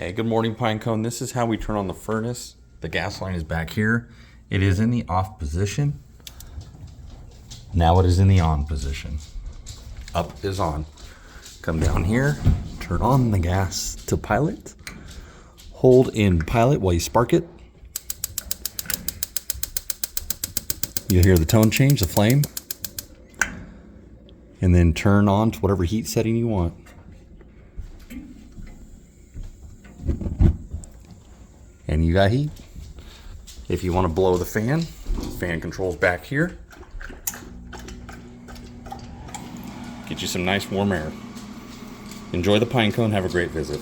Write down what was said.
Hey, good morning, Pinecone. This is how we turn on the furnace. The gas line is back here. It is in the off position. Now it is in the on position. Up is on. Come down here, turn on the gas to pilot. Hold in pilot while you spark it. You'll hear the tone change, the flame. And then turn on to whatever heat setting you want. And you got heat. If you want to blow the fan controls back here. Get you some nice warm air. Enjoy the Pinecone. Have a great visit.